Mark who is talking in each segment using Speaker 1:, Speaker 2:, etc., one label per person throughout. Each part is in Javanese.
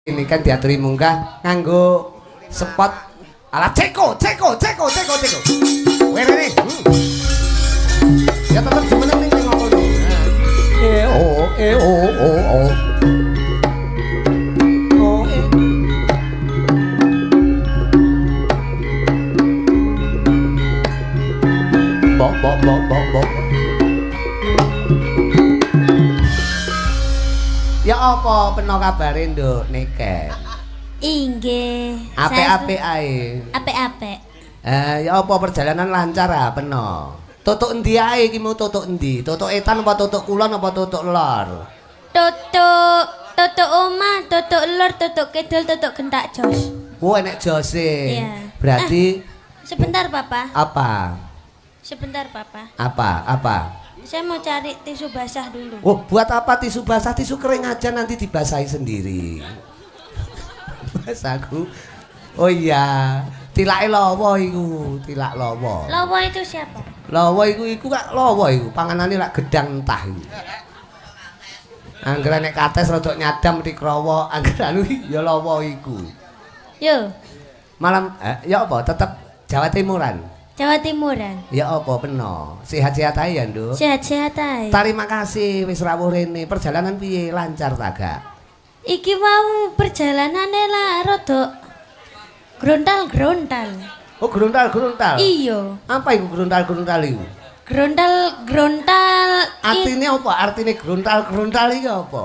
Speaker 1: Ini kan diaturi munggah nganggo spot ala ceko. Werene. Ya tetep jumeneng ning ngono. Oh. Bok. Ya apa peno kabare nduk Niken?
Speaker 2: Inggih.
Speaker 1: Apik-apik ae.
Speaker 2: Apik-apik.
Speaker 1: Ya apa perjalanan lancar peno? Tutuk endi ae iki mau tutuk endi? Tutuk etan apa tutuk kulon apa tutuk lor?
Speaker 2: Tutuk omah, tutuk lor, tutuk kidul, tutuk gentak jos.
Speaker 1: Oh enek jose.
Speaker 2: Iya.
Speaker 1: Berarti
Speaker 2: Sebentar, Papa.
Speaker 1: apa?
Speaker 2: Sebentar, Papa.
Speaker 1: Apa?
Speaker 2: Saya mau cari tisu basah dulu.
Speaker 1: Oh, buat apa tisu basah? Tisu kering aja nanti dibasahi sendiri. Basaku. Oh iya, tilake lawa iku, tilak lawa.
Speaker 2: Lawa itu siapa?
Speaker 1: Lawa iku kak lawa iku, panganane lak gedang entah iku. Anggere nek kates rada nyadam dikrawa, anggere anu ya lawa iku.
Speaker 2: Yo,
Speaker 1: Malam ya apa? Tetep Jawa Timuran.
Speaker 2: Jawa Timuran.
Speaker 1: Ya apa peno? Sehat-sehat ae ya, Nduk.
Speaker 2: Sehat-sehat ae.
Speaker 1: Terima kasih wis rawuh rene. Perjalanan piye? Lancar ta gak?
Speaker 2: Iki mau perjalanane lah rada grontal-grontal.
Speaker 1: Oh, gruntal.
Speaker 2: Iya.
Speaker 1: Apa iku gruntal iku?
Speaker 2: Grontal.
Speaker 1: Artine apa? Artine gruntal iki apa?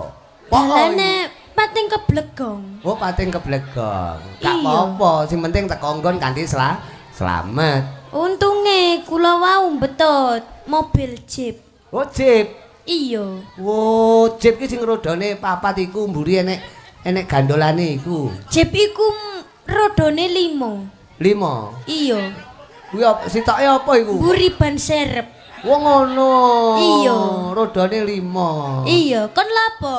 Speaker 2: Dalane pating keblegong.
Speaker 1: Oh, pating keblegong. Gak
Speaker 2: Iya.
Speaker 1: apa-apa, sing penting teko nggon kanthi slamet.
Speaker 2: Untunge kula wau betut mobil jeep.
Speaker 1: Oh, jeep.
Speaker 2: Iya.
Speaker 1: Oh, jeep iki sing rodane papat iku mburi enek gandolane iku.
Speaker 2: Jeep iku rodone 5.
Speaker 1: 5.
Speaker 2: Iya.
Speaker 1: Kuwi sitoke apa iku?
Speaker 2: Mburi ban serep.
Speaker 1: Wong ngono.
Speaker 2: Iya.
Speaker 1: Rodane 5.
Speaker 2: Iya, kon lapo?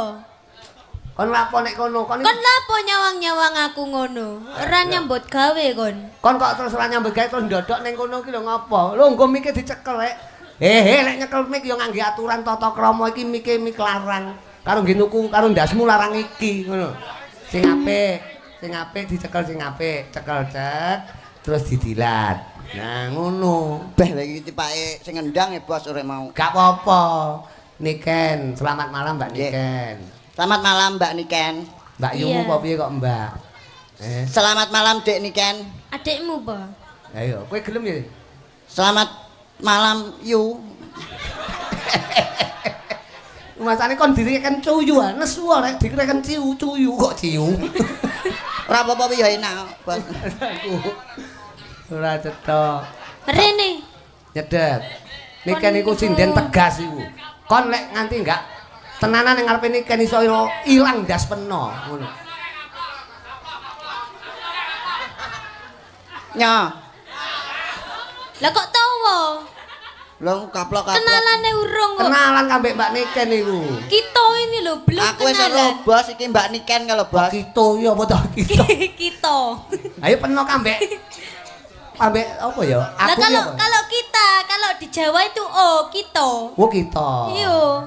Speaker 1: Kon lapo nek kono? Kon
Speaker 2: Lapo nyawang-nyawang aku ngono? Ora nyambut gawe kon.
Speaker 1: kok terus ora nyambut gawe terus ndodok ning kono iki lho ngapa? Lho nggo mike dicekel rek. Lek nyekel mik ya ngangge aturan tata krama iki mike larang. Karo nggih nuku karo ndasmu larang iki ngono. Sing apik dicekel sing apik, cekel cek terus didilat. Nah ngono.
Speaker 3: Beh lagi tipake sing ngendang ya bos sore mau.
Speaker 1: Gak apa-apa. Niken, selamat malam Mbak
Speaker 3: Nggih.
Speaker 1: Niken.
Speaker 3: Selamat malam Mbak Niken.
Speaker 1: Mbak Yumu
Speaker 2: Iya.
Speaker 1: apa piye kok Mbak?
Speaker 3: Selamat malam Dek Niken.
Speaker 2: Adikmu apa?
Speaker 1: Ayo, kowe gelem ya?
Speaker 3: Selamat malam Yu.
Speaker 1: Masane kon direken cuyu nesu rek direken cuyu kok ciu.
Speaker 3: Ora apa-apa ya enak, Bos.
Speaker 1: Ora cetok.
Speaker 2: Rene.
Speaker 1: Nyedek. Niken iku sinden tegas iku. Kon lek nganti enggak tenanan ning ngarepe Niken iso ilang ndas peno ngono.
Speaker 3: Nya.
Speaker 2: Lah kok tawa?
Speaker 3: Lho kaplok.
Speaker 2: Kenalane urung kok.
Speaker 1: Kenalan kambek Mbak Niken iku.
Speaker 2: Kita ini lho belum
Speaker 3: Aku wis ero
Speaker 2: kenalan.
Speaker 3: Bos iki Mbak Niken kalau Bos.
Speaker 1: Kito ya apa to kito?
Speaker 2: Kita.
Speaker 1: Ayo peno kambek. Kambek apa ya?
Speaker 2: Lah
Speaker 1: Aku ya apa?
Speaker 2: kalau kita, kalau di Jawa itu kita.
Speaker 1: Oh kita.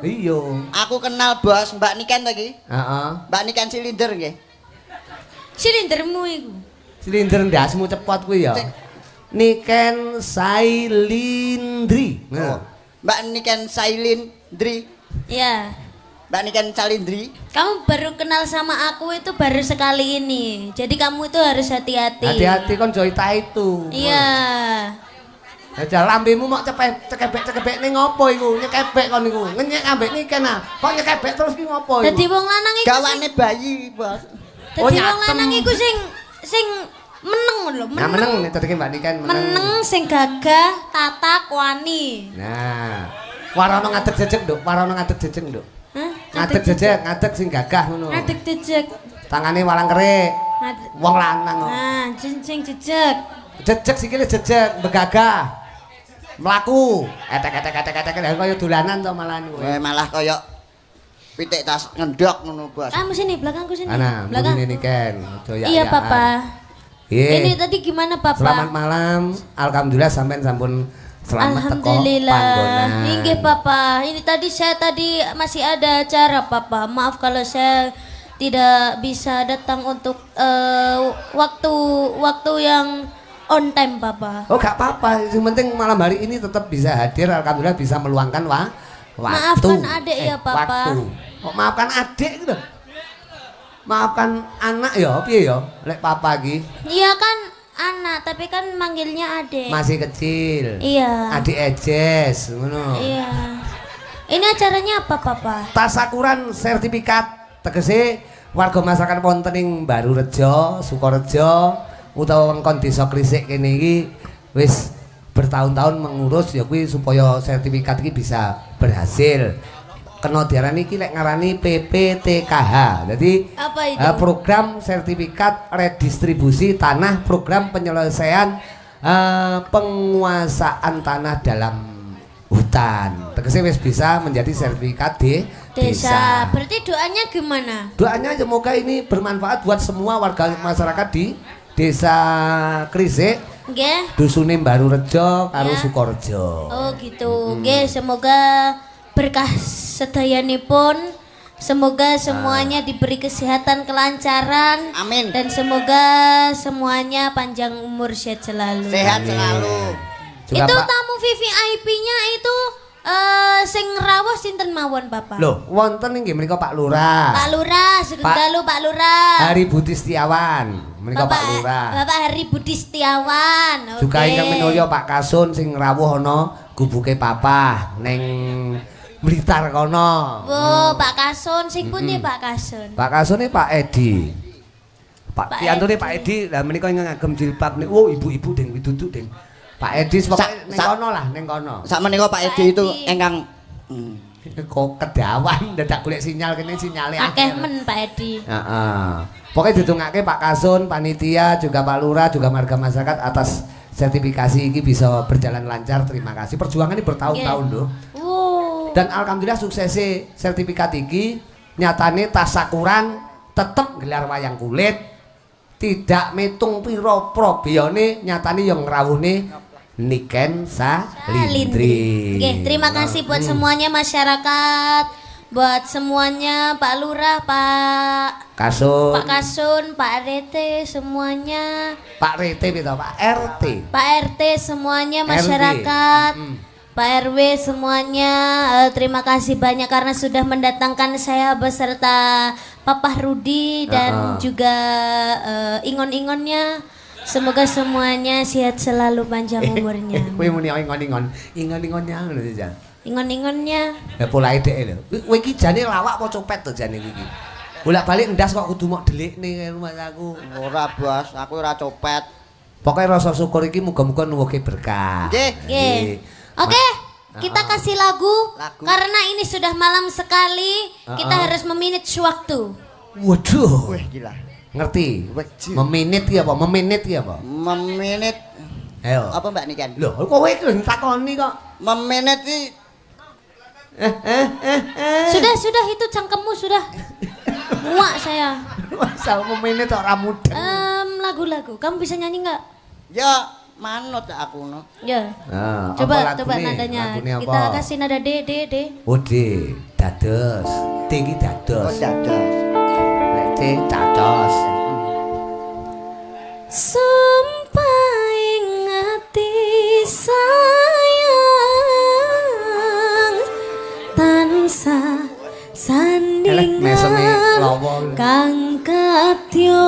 Speaker 1: Iya.
Speaker 3: Aku kenal Bos Mbak Niken lagi.
Speaker 1: Heeh.
Speaker 3: Mbak Niken silinder nggih.
Speaker 2: Silindermu iku.
Speaker 1: Silinder ndasmu cepot kuwi ya. Niken Sailindri.
Speaker 3: Oh. Mbak Niken Sailindri.
Speaker 2: Ya.
Speaker 3: Mbak Niken Salindri.
Speaker 2: Kamu baru kenal sama aku itu baru sekali ini. Jadi kamu itu harus hati-hati.
Speaker 1: Hati-hati kon joita itu.
Speaker 2: Iya.
Speaker 1: Aja lambemu mok cekebek ning ngopo iku? Nyekebek kon iku. Ngenyek ambek Niken ah. Kok nyekebek terus ki ngopo iku?
Speaker 2: Dadi wong lanang iku.
Speaker 3: Gawane bayi, Bos.
Speaker 1: Oh,
Speaker 2: Dadi wong
Speaker 1: nyatem.
Speaker 2: lanang iku sing meneng lho,
Speaker 1: Nah meneng nih tadi Mbak Niken
Speaker 2: Meneng sing gagah, tatak, wani.
Speaker 1: Nah, warono ngadeg jejeg, Nduk. Warono ngadeg jejeg, Nduk.
Speaker 2: Hah?
Speaker 1: Ngadeg jejeg, ngadeg sing gagah ngono.
Speaker 2: Ngadeg jejeg.
Speaker 1: Tangane walang kerik.
Speaker 2: Ngadeg.
Speaker 1: Wong lanang kok.
Speaker 2: Nah, sing jejeg.
Speaker 1: Jejeg sikile jejeg, begagah. Mlaku. Etek kaya dolanan to malahan kowe.
Speaker 3: Malah koyo pitik tas ngendok ngono, Bos.
Speaker 2: Kamu sini, belakangku sini.
Speaker 1: Ana,
Speaker 2: Belakang.
Speaker 1: mbune Niken.
Speaker 2: Iya, Papa.
Speaker 1: Iya.
Speaker 2: Ini tadi gimana, Papa?
Speaker 1: Selamat malam. Alhamdulillah sampean sampun selamat teko
Speaker 2: Alhamdulillah.
Speaker 1: panggonan.
Speaker 2: Inggih, Papa. Ini tadi saya masih ada acara, Papa. Maaf kalau saya tidak bisa datang untuk waktu yang on time Papa.
Speaker 1: Oh gak apa-apa, yang penting malam hari ini tetap bisa hadir, alhamdulillah bisa meluangkan waktu.
Speaker 2: Maafkan adik ya Papa.
Speaker 1: Waktu. Oh, maafkan adik gitu. Maafkan anak ya, piye ya? Lek papa iki.
Speaker 2: Iya kan anak, tapi kan manggilnya adik.
Speaker 1: Masih kecil.
Speaker 2: Iya.
Speaker 1: Adik ejes, ngono.
Speaker 2: Iya. Ini acaranya apa Papa?
Speaker 1: Tasakuran sertifikat tegese warga masyarakat wonten ing Barurejo, Sukorejo utawa wewengkon desa Krisik kene iki wis bertahun-tahun mengurus ya kuwi supaya sertifikat iki bisa berhasil. Kena diarani iki lek ngarani PPTKH. Jadi
Speaker 2: Apa itu?
Speaker 1: Program sertifikat redistribusi tanah, program penyelesaian penguasaan tanah dalam hutan. Tegese wis bisa menjadi sertifikat di desa.
Speaker 2: Berarti doanya gimana?
Speaker 1: Doanya semoga ini bermanfaat buat semua warga masyarakat di Desa Krisik,
Speaker 2: Nggih.
Speaker 1: Dusune Barurejo karo
Speaker 2: Ya.
Speaker 1: Sukorejo.
Speaker 2: Oh gitu. Nggih, semoga berkah sedayanipun. Semoga semuanya diberi kesehatan, kelancaran.
Speaker 3: Amin.
Speaker 2: Dan semoga semuanya panjang umur sehat selalu.
Speaker 3: Sehat selalu.
Speaker 1: Juga
Speaker 2: Itu
Speaker 1: Pak,
Speaker 2: tamu VVIP-nya itu sing rawuh sinten mawon Bapak?
Speaker 1: loh, wonten inggih menika Pak Lurah.
Speaker 2: Pak Lurah, sugeng dalu Pak Lurah.
Speaker 1: Hari Budi Setiawan, menika Pak Lurah.
Speaker 2: Bapak Hari Budi Setiawan.
Speaker 1: Juga
Speaker 2: Oke.
Speaker 1: ingkang minulya Pak Kasun sing rawuh ana gubuke papa ning Blitar kono.
Speaker 2: Oh, Pak Kasun, sing pundi Pak Kasun?
Speaker 1: Pak Kasune Pak Edi. Pak
Speaker 2: Pak
Speaker 1: piantune
Speaker 2: Edi.
Speaker 1: Pak Edi, lah menika ingkang ngagem jilbab niku. Oh, ibu-ibu deng pitutuk deng. Pak Edi pokoke ning kono lah, ning kono.
Speaker 3: Sak menika Pak
Speaker 2: Pak
Speaker 3: Edi itu
Speaker 2: Edi.
Speaker 3: engkang
Speaker 1: Kok kedawan dadak golek sinyal kene sinyale
Speaker 2: Akeh men Pak Edi.
Speaker 1: Heeh. Pokoknya ditungake Pak Kasun, panitia, juga Pak Lurah, juga warga masyarakat atas sertifikasi ini bisa berjalan lancar. Terima kasih. Perjuangan ini bertahun-tahun loh.
Speaker 2: Wow.
Speaker 1: Dan alhamdulillah suksesi sertifikat ini nyatane tasakuran tetep gelar wayang kulit. Tidak metung piro probiyane nyatane yang ngrawuhne Niken Salindri.
Speaker 2: Oke, terima kasih buat semuanya masyarakat, buat semuanya Pak Lurah, Pak
Speaker 1: Kasun,
Speaker 2: Kasun, Pak RT semuanya,
Speaker 1: Pak RT gitu, Pak RT.
Speaker 2: Pak RT semuanya masyarakat. Pak RW semuanya, terima kasih banyak karena sudah mendatangkan saya beserta Papa Rudi dan juga ingon-ingonnya. Semoga semuanya sehat selalu panjang umurnya.
Speaker 1: Kowe muni ingon-ingon, ingon-ingonnya ngono ya.
Speaker 2: Ingon-ingonnya.
Speaker 1: Ya polahe dhek lho. Kowe iki jane lawak apa copet to jane iki? Bolak-balik ndas kok kudu mok delikne rumah aku.
Speaker 3: ora Bos, aku ora copet.
Speaker 1: Pokoknya rasa syukur iki muga-muga nuwuhke berkah.
Speaker 3: Nggih.
Speaker 2: Oke. Oke, kita kasih lagu
Speaker 3: Lagu.
Speaker 2: karena ini sudah malam sekali. Kita harus memanage waktu.
Speaker 1: Waduh.
Speaker 3: Wih gila.
Speaker 1: Ngerti?
Speaker 3: Wajib.
Speaker 1: Meminit ki apa? Meminit ki apa?
Speaker 3: Memenit
Speaker 1: Ayo.
Speaker 3: apa Mbak Niken?
Speaker 1: Lho, kowe iki lho takoni kok.
Speaker 3: Memenit iki
Speaker 2: Sudah itu cangkemmu sudah. Muak saya.
Speaker 1: Masa meminit ora mudeng.
Speaker 2: Lagu-lagu. Kamu bisa nyanyi nggak?
Speaker 3: ya manut aku no.
Speaker 2: Ya.
Speaker 1: Nah,
Speaker 2: Coba
Speaker 1: apa
Speaker 2: coba
Speaker 1: lagune?
Speaker 2: nadanya.
Speaker 1: Lagune apa?
Speaker 2: Kita kasih nada D.
Speaker 1: Oh, D, dados. D iki
Speaker 3: Oh
Speaker 1: dados.
Speaker 3: dados.
Speaker 1: Lek C cacos.
Speaker 2: Sampai ngati sayang tansah
Speaker 1: Elek meseme
Speaker 2: sandingan
Speaker 1: lawa.
Speaker 2: kang katyo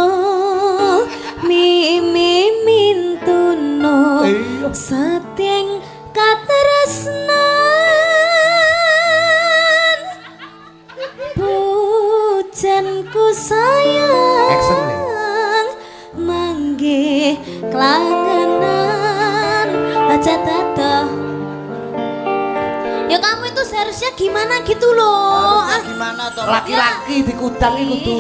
Speaker 2: mimi mintuno
Speaker 1: Iya.
Speaker 2: setyeng katresnan pujanku
Speaker 1: Action, Le.
Speaker 2: sayang mangge kelangenan aja dadah. Ya kamu itu seharusnya gimana gitu loh.
Speaker 3: Harusnya gimana toh?
Speaker 1: Laki-laki dikudang iki kudu.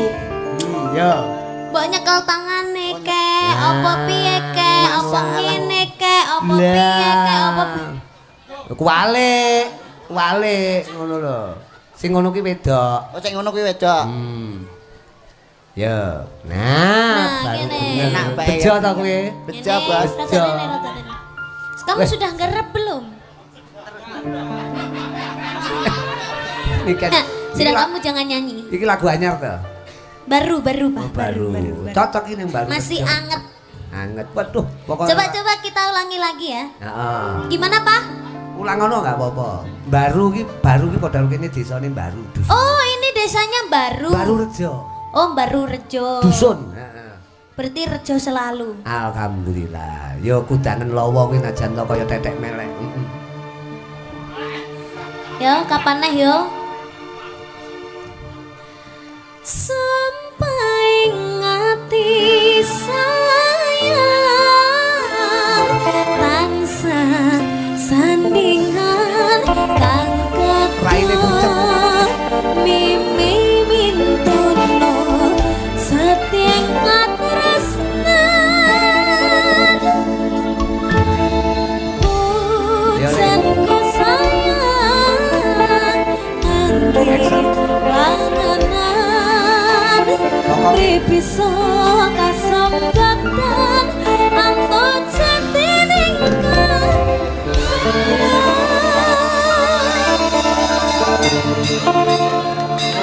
Speaker 1: Ya.
Speaker 2: Banyak kal tangane kek, apa piye kek, apa
Speaker 3: masalah.
Speaker 2: ngene kek, apa piye kek, apa
Speaker 1: Kuwale ngono lho. Sing ngono ki wedok.
Speaker 3: Oh sing ngono kuwi wedok.
Speaker 1: Ya.
Speaker 2: Nah,
Speaker 1: baru
Speaker 2: ngene.
Speaker 1: bener.
Speaker 3: Enak bae
Speaker 1: Bejo
Speaker 3: ya.
Speaker 1: ta kowe?
Speaker 3: Bejo, Bos.
Speaker 2: Rada rene, rada rene. Kamu
Speaker 1: Weh.
Speaker 2: sudah ngerep belum?
Speaker 1: Iki kan.
Speaker 2: Sudah kamu jangan nyanyi.
Speaker 1: Iki lagu anyar to.
Speaker 2: Baru, Pak.
Speaker 1: Oh, baru. Cocok ini yang baru.
Speaker 2: Masih anget.
Speaker 1: Anget. Waduh, pokoknya.
Speaker 2: Coba kita ulangi lagi ya.
Speaker 1: Heeh.
Speaker 2: Gimana, Pak?
Speaker 1: Ulang ngono enggak apa-apa. Baru ki padahal kene desane baru. Dusun.
Speaker 2: Oh, ini desanya baru.
Speaker 1: Baru Rejo.
Speaker 2: Oh, Baru Rejo.
Speaker 1: Dusun. Heeh.
Speaker 2: Berarti Rejo selalu.
Speaker 1: Alhamdulillah. Yo kudangen lawa kuwi najan kaya tetek melek.
Speaker 2: Yo, kapan neh yo? Sampai ngati sayang tansah sandingan kang ketua mimi mintono setiang katresnan pujanku sayang nanti langanan bisa kasambatan anto jatiningkan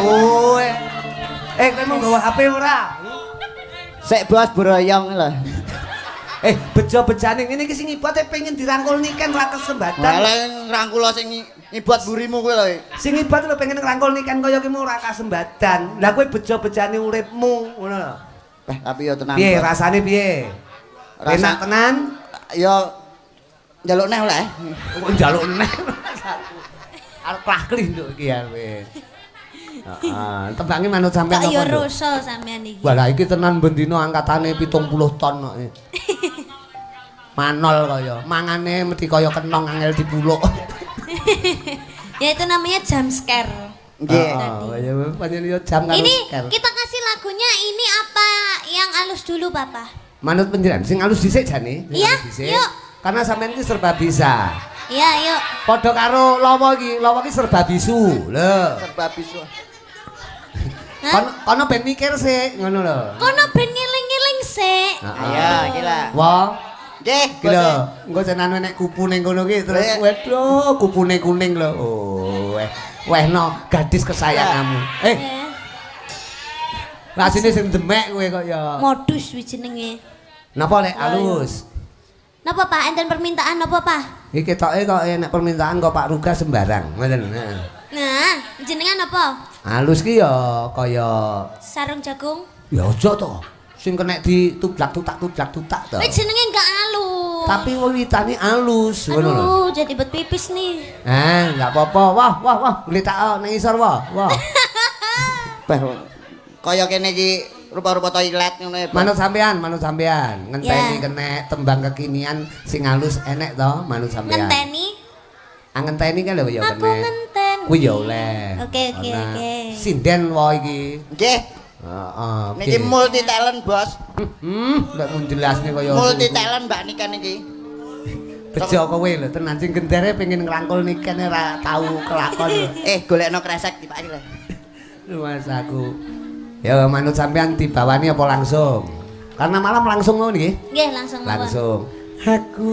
Speaker 1: Oh, kowe mau gawa HP ora?
Speaker 3: Sek bos broyong lho.
Speaker 1: Bejo-bejane ngene iki sing ibote pengen dirangkul niken ra kesempatan.
Speaker 3: Lah ngrangkul sing ibot burimu kowe lho.
Speaker 1: Sing ibot lho pengen ngrangkul niken kaya ki ora kasempatan. Lah kowe bejo-bejane uripmu ngono lho.
Speaker 3: Tapi yo tenang.
Speaker 1: Piye rasane piye? Enak tenan?
Speaker 3: Yo njaluk neh oleh.
Speaker 1: Kok njaluk neh. Arep klak-klih nduk iki ya wis. Heeh, tembange manut sampean
Speaker 2: kok
Speaker 1: apa?
Speaker 2: yo ruso sampean iki.
Speaker 1: Wah, iki tenan bendina angkatane 70 ton kok. Manol kaya, mangane mesti kaya kenong angel dipuluk.
Speaker 2: Ya itu namanya jump scare.
Speaker 3: Nggih.
Speaker 1: Ya pancen yo jam karo
Speaker 2: Ini
Speaker 1: scare.
Speaker 2: kita kasih lagunya ini apa yang halus dulu, Papa?
Speaker 1: Manut penjiran sing halus dhisik jane.
Speaker 2: Iya, yuk.
Speaker 1: Karena sampean iki serba bisa.
Speaker 2: Iya, yuk.
Speaker 1: Padha karo lawa iki serba bisu. Lho.
Speaker 3: Serba bisu.
Speaker 1: Kono ben mikir sik, ngono lho.
Speaker 2: Kono ben ngiling-ngiling sik.
Speaker 3: Ayo, iki lah.
Speaker 1: Wah.
Speaker 3: Nggih,
Speaker 1: Iki lho, engko jenengan nek kupu ning kono ki terus waduh kupune kuning lho. Oh, wehno gadis kesayanganmu. Lah sini sing demek kowe kok ya.
Speaker 2: Modus wi jenenge.
Speaker 1: Napa lek alus?
Speaker 2: Napa Pak? Enten permintaan napa Pak?
Speaker 1: Iki ketoke kok nek permintaan kok Pak Ruga sembarang, ngoten.
Speaker 2: Nah, jenengan apa?
Speaker 1: Alus ki ya kaya
Speaker 2: Sarung jagung.
Speaker 1: ya aja to. Sing kena ditublak-tutak to.
Speaker 2: Wis jenenge enggak alus.
Speaker 1: Tapi wiwitane alus, ngono lho.
Speaker 2: Aduh, jadi bet pipis nih.
Speaker 1: Enggak apa-apa. Wah, ngletak nang isor wah.
Speaker 3: Kaya kene iki rupa-rupa toilet ngono ya.
Speaker 1: Manut sampean. Ngenteni kena tembang kekinian sing halus enek to, manut sampean.
Speaker 2: Ngenteni?
Speaker 1: Ngenteni kan lho ya kena.
Speaker 2: Aku ngenten.
Speaker 1: Kuwi ya oleh.
Speaker 2: Oke.
Speaker 1: Sinden wae iki.
Speaker 3: Nggih.
Speaker 1: Heeh.
Speaker 3: Niki multi talent, Bos.
Speaker 1: Lek mun jelasne kaya
Speaker 3: multi talent Mbak Niken iki.
Speaker 1: Bejo kowe lho tenan sing gendere pengen ngrangkul niken ora tau kelakon lho.
Speaker 3: Golekno kresek dipaki lho.
Speaker 1: Mas aku. Ya manut sampean dibawani apa langsung? Karena malam langsung ngono nggih.
Speaker 2: Nggih, langsung mawon.
Speaker 1: Langsung. Aku.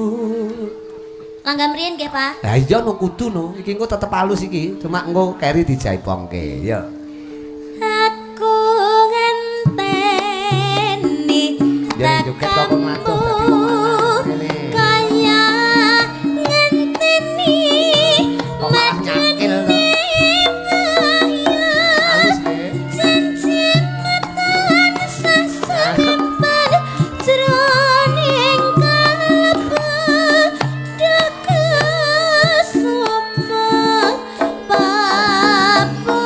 Speaker 2: Langgam riyen nggih, Pak.
Speaker 1: Lah iya no kudu no. Iki engko tetep halus iki. Cuma engko keri dijaipongke. Ya.
Speaker 2: Aku ngenteni.
Speaker 1: Ya joget kok ngatur dadi wong lanang kene.
Speaker 2: Kaya ngenteni.
Speaker 1: Kok malah nyakil to. Halus nggih.
Speaker 2: Cincin matan sasampan jroning kalbu dekesomong papujanku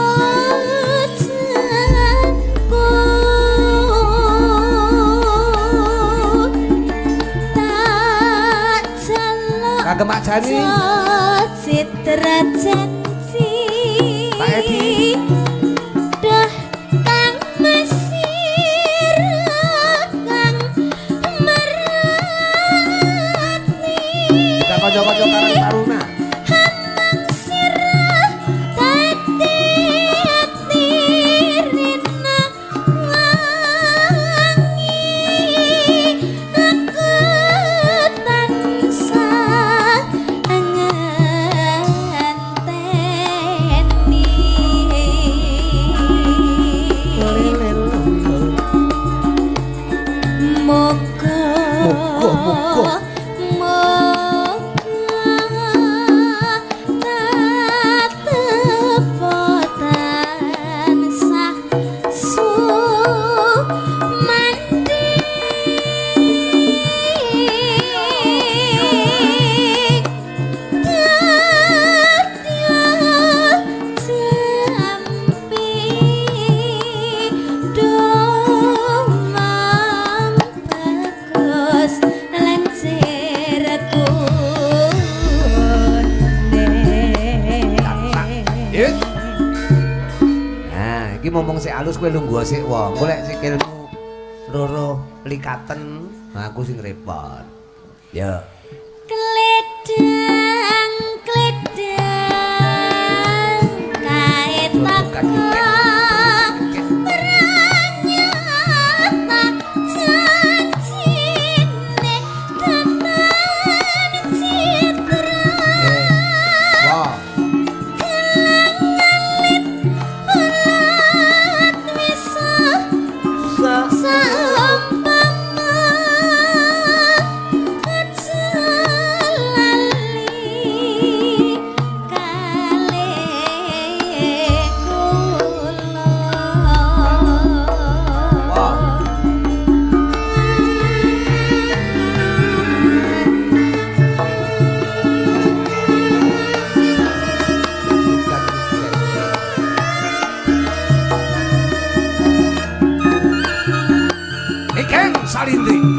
Speaker 2: tak jaluk
Speaker 1: Kagem Pak Jani.
Speaker 2: citra janji
Speaker 1: Pak Edi.
Speaker 2: dah kang mesir kang merati
Speaker 1: Kita kanca-kanca Karang Taruna.
Speaker 2: hanang sirah tadi hati rina wangi aku tansah ngenteni
Speaker 1: Muga-muga. Ngomong sik alus kowe lungguh sik wong. Golek sikilmu loro likaten, aku sing repot. Ya.
Speaker 2: Kledang kae tak
Speaker 1: Salindri.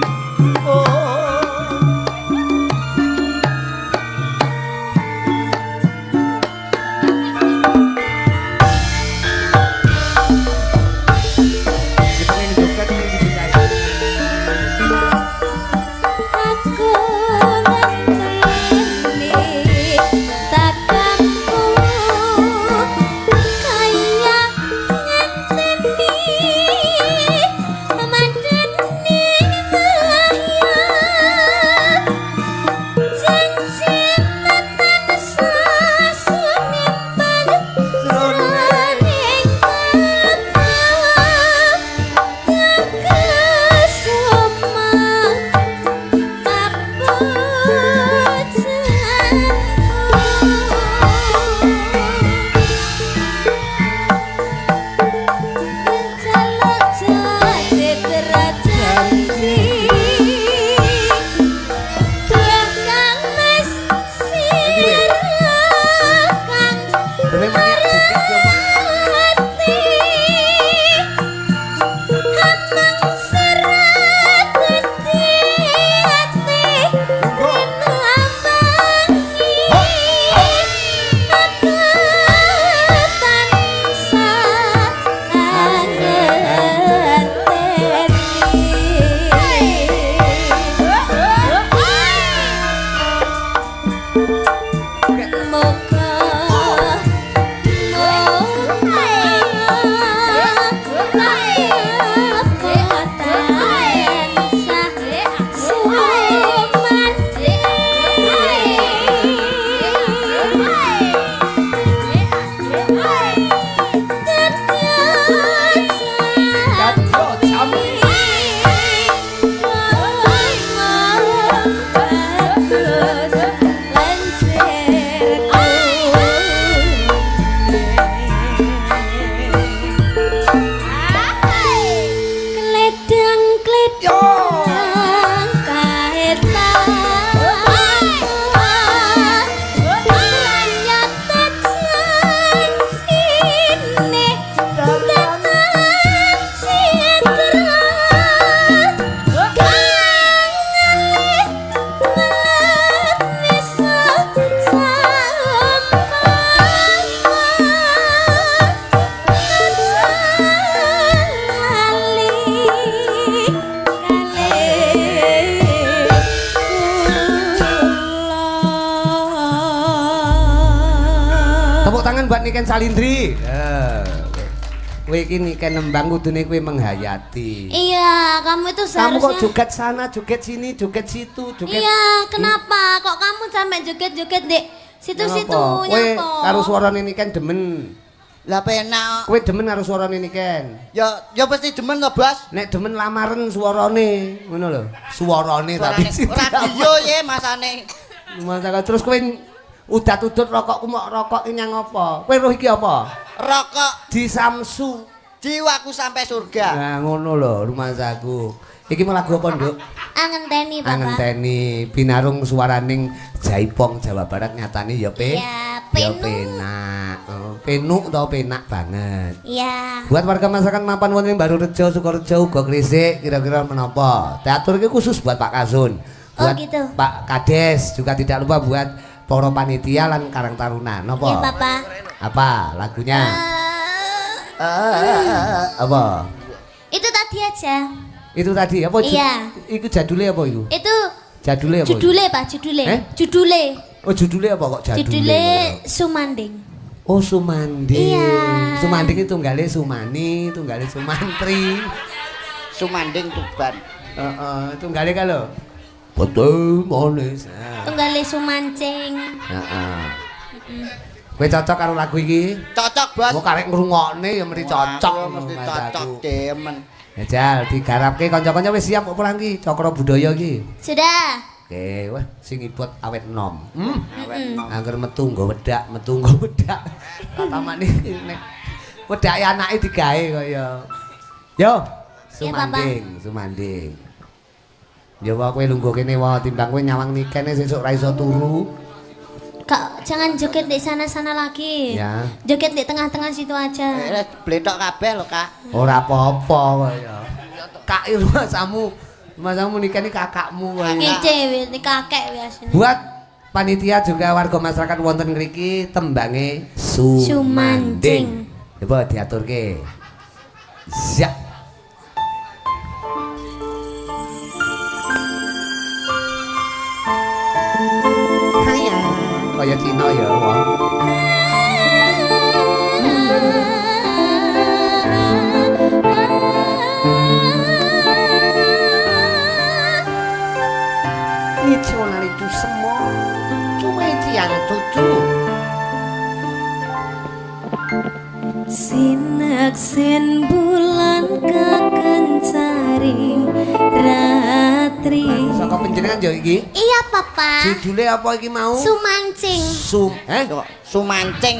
Speaker 1: tangan buat Niken Salindri. Kowe iki Niken nembang kudune kowe menghayati.
Speaker 2: Iya, kamu itu seharusnya.
Speaker 1: Kamu kok joget sana, joget sini, joget situ, joget.
Speaker 2: Iya, kenapa? Kok kamu sampai joget-joget, Dek? Situ-situ nyapa?
Speaker 1: Kowe karo suarane Niken demen.
Speaker 3: Lah penak.
Speaker 1: Kowe demen karo suarane Niken?
Speaker 3: Ya mesti demen to, Bos.
Speaker 1: Nek demen lamaren suarane, ngono lho. Suarane tapi
Speaker 3: radio ye masane.
Speaker 1: Masa terus kowe udat-udut rokokku mok rokok nyang apa? Kowe roh iki apa?
Speaker 3: Rokok
Speaker 1: Di Samsu.
Speaker 3: jiwaku sampai surga.
Speaker 1: Nah, ngono lho rumahku. Iki mau lagu apa, Nduk?
Speaker 2: Angenteni, Bapak.
Speaker 1: Angenteni binarung suaraning Jaipong Jawa Barat nyatane ya
Speaker 2: Ya,
Speaker 1: ya
Speaker 2: penuh.
Speaker 1: penak. Oh, penuk to penak banget.
Speaker 2: Iya.
Speaker 1: Buat warga masyarakat mapan wonten Baru Rejo, Sukorejo, uga Gresik kira-kira menapa? Teater iki khusus buat Pak Kasun.
Speaker 2: Oh,
Speaker 1: Buat
Speaker 2: gitu.
Speaker 1: Pak Kades juga tidak lupa buat para panitia lan Karang Taruna. Napa?
Speaker 2: Iya, Bapak.
Speaker 1: Apa lagunya? Apa?
Speaker 2: Itu tadi aja.
Speaker 1: Itu tadi apa?
Speaker 2: Iya.
Speaker 1: Iku jadule apa iku?
Speaker 2: Itu
Speaker 1: Jadule apa?
Speaker 2: judule, Pak, judule.
Speaker 1: Eh?
Speaker 2: Judule.
Speaker 1: Oh judule apa kok jadule?
Speaker 2: Judule Sumanding.
Speaker 1: Oh Sumanding.
Speaker 2: Iya.
Speaker 1: Sumanding itu tunggale Sumani, tunggale Sumantri.
Speaker 3: Sumanding Tuban.
Speaker 1: Heeh, tunggale ka lho. Betul manis.
Speaker 2: Tunggale Sumancing.
Speaker 1: Heeh. Kowe cocok karo lagu iki?
Speaker 3: Cocok, Bos.
Speaker 1: Mau karek ngrungokne ya mesti cocok.
Speaker 3: Wah, mesti cocok demen.
Speaker 1: Ya Jal, digarapke kanca-kanca wis siap kok perang iki, Cakra Budaya iki.
Speaker 2: Sudah.
Speaker 1: Oke, wah sing ibot awet nom.
Speaker 3: Awet nom.
Speaker 1: Angger metu nggo wedak, metu nggo wedak. Tatamane nek wedake anake digawe kaya. Yo, Sumanding, Sumanding. Yo wae kowe lungguh kene wae timbang kowe nyawang nikene sesuk ra iso turu.
Speaker 2: Kak, jangan joget di sana-sana lagi.
Speaker 1: Ya.
Speaker 2: Joget di tengah-tengah situ aja.
Speaker 3: Bletok kabeh lho, Kak.
Speaker 1: Ora apa-apa kaya. Kak rumahmu, rumahmu nikah kakakmu kaya.
Speaker 2: Kece, ini kakek biasanya.
Speaker 1: Buat panitia juga warga masyarakat wonten ngriki tembange Sumanding. Coba diaturke. Siap. Haya, kaya Cina ya, wong. Nasional itu semua cuma yang tutu.
Speaker 2: Sinaksen bulan kakencaring ratri.
Speaker 1: Saka penjenengan yo iki.
Speaker 2: Iya, Papa.
Speaker 1: Judule apa iki mau?
Speaker 2: Sumancing.
Speaker 3: Sumancing.
Speaker 1: Sumancing.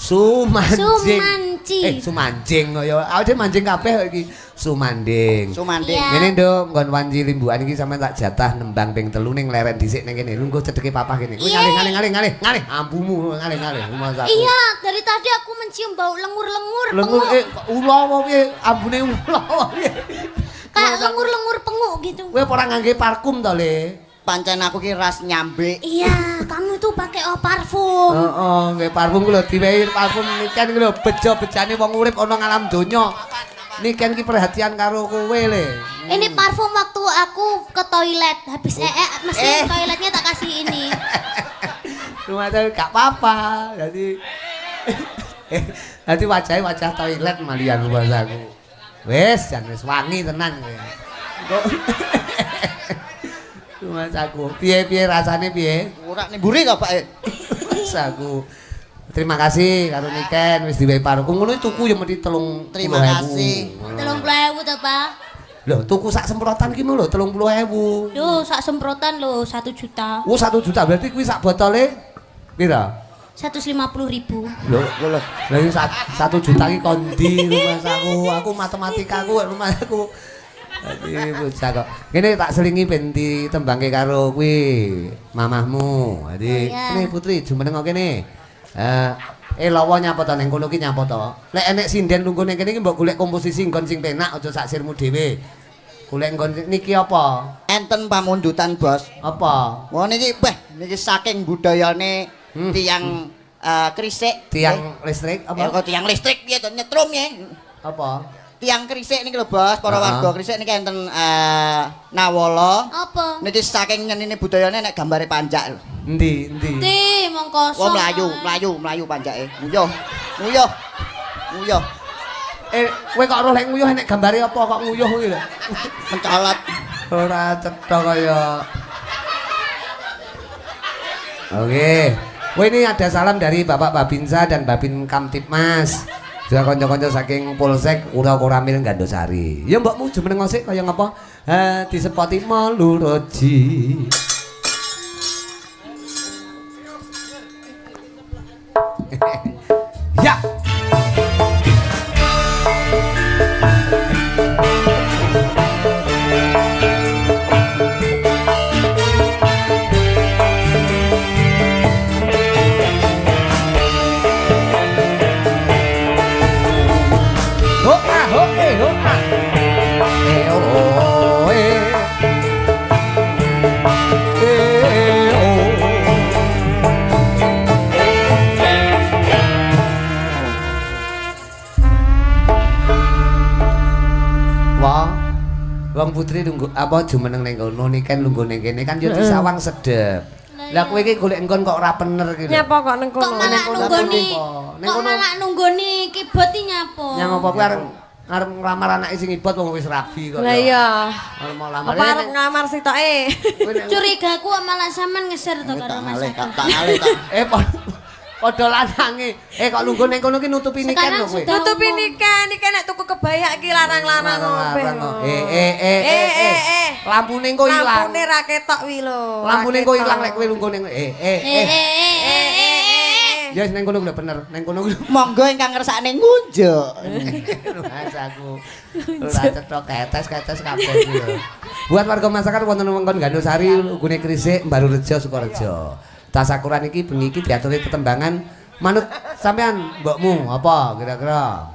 Speaker 2: Sumanci.
Speaker 1: Sumancing kaya awake mancing kabeh kok iki. Sumanding.
Speaker 3: Sumanding.
Speaker 2: Iya.
Speaker 1: Ngene Nduk, nggon wanci limbukan iki sampean tak jatah nembang ping 3 ning leren dhisik ning kene. Lungguh cedheke papah kene. Kuwi ngalih ambumu ngalih.
Speaker 2: Iya, dari tadi aku mencium bau lengur-lengur.
Speaker 1: Lengur ula apa piye? Ambune ula apa piye?
Speaker 2: Kayak lengur-lengur penguk gitu.
Speaker 1: Kowe ora ngangge parfum to, Le?
Speaker 3: Pancen aku ki ras nyambe.
Speaker 2: Iya, kamu tuh pakai parfum.
Speaker 1: Heeh, nggih parfum ku lho diwehi parfum niken ku lho bejo-bejane wong urip ana ngalam donya. Niken ki perhatian karo kowe, Le.
Speaker 2: Ini parfum waktu aku ke toilet, habis mesti toiletnya tak kasih ini.
Speaker 1: Rumah gak apa-apa. Jadi wajahnya wajah toilet malian bahasaku. Wes, jangan wis wangi tenan kowe. Rumah aku. Piye-piye rasane piye?
Speaker 3: Ora nimburi to, Pak.
Speaker 1: Aku. Terima kasih karo Niken wis diwehi parfum. Ngono tuku ya mesti 30.000.
Speaker 3: Terima kasih.
Speaker 2: 30.000 to, Pak.
Speaker 1: Lho, tuku sak semprotan ki lho 30.000.
Speaker 2: Duh, sak semprotan lo 1 juta.
Speaker 1: Oh 1 juta berarti kuwi sak botole pira?
Speaker 2: 150.000.
Speaker 1: Lho, lha iki 1 juta ki kondi rumahku. Aku matematikaku rumahku. Dadi bocah kok. Ngene tak selingi ben ditembangke karo kuwi mamahmu. Dadi kene Putri jumeneng kok kene. Lawa nyapa to ning kono ki nyapa to. Lek enek sinden lungguh ning kene ki mbok golek komposisi nggon sing penak aja sak sirmu dhewe. Golek nggon niki apa?
Speaker 3: Enten pamundutan, Bos.
Speaker 1: Apa?
Speaker 3: Wah niki niki saking budayane tiyang krisik.
Speaker 1: Tiang listrik apa?
Speaker 3: Kok tiang listrik piye to nyetrum ya.
Speaker 1: Apa?
Speaker 3: Tiang krisik niki lho, Bos. Para warga krisik niki enten nawala.
Speaker 2: Apa?
Speaker 3: Niki saking nyenine budayane nek gambare panjak lho.
Speaker 1: Endi?
Speaker 2: Ti, mong kosong.
Speaker 3: Wah mlayu panjake. Nguyuh.
Speaker 1: Kowe kok roh lek nguyuh nek gambare apa kok nguyuh kuwi lho.
Speaker 3: Mencolot.
Speaker 1: Ora cetha kaya. Oke. Wah, ini ada salam dari Bapak Babinsa dan Babin Kamtipmas. Juga konco-konco saking Polsek Ura Koramil Gandosari. Ya mbakmu jumeneng sik kaya ngapa? Disepoti Maluroji. Ya. Wong putri nunggu apa jumeneng ning kono niken lungguh ning kene kan yo disawang sedep. Lah kowe iki golek engkon kok ora bener iki lho.
Speaker 4: Nyapa kok ning kono?
Speaker 2: Kok malah nunggoni? Kok malah nunggoni kibot iki nyapa?
Speaker 1: Nyapa kowe arep nglamar anake sing ibot wong wis rabi kok.
Speaker 4: Lah iya.
Speaker 1: Arep mau lamar.
Speaker 4: Apa arep ngamar sitoke?
Speaker 2: Curigaku malah sampean ngeser to karo Mas Agus.
Speaker 3: Tak ngalih tak.
Speaker 1: Padha lanange. Kok lungguh ning kono ki nutupi niken lho kowe.
Speaker 4: Nutupi niken nek tuku kebaya iki larang-larang ngope.
Speaker 1: Lampune engko ilang.
Speaker 4: Lampune ra ketok wi lho.
Speaker 1: Lampune engko ilang lek kowe lungguh ning Ya ning kono kuwi bener. Ning kono kuwi
Speaker 3: Monggo ingkang ngersakne ngunjuk.
Speaker 1: Mas aku. Ora cetok ketes kabeh iki lho. Buat warga masyarakat wonten wewengkon Gandosari, Gune Krisik, Mbarurejo, Sukorejo. Tasakuran iki bengi iki diaturi tetembangan manut sampean mbokmu apa kira-kira?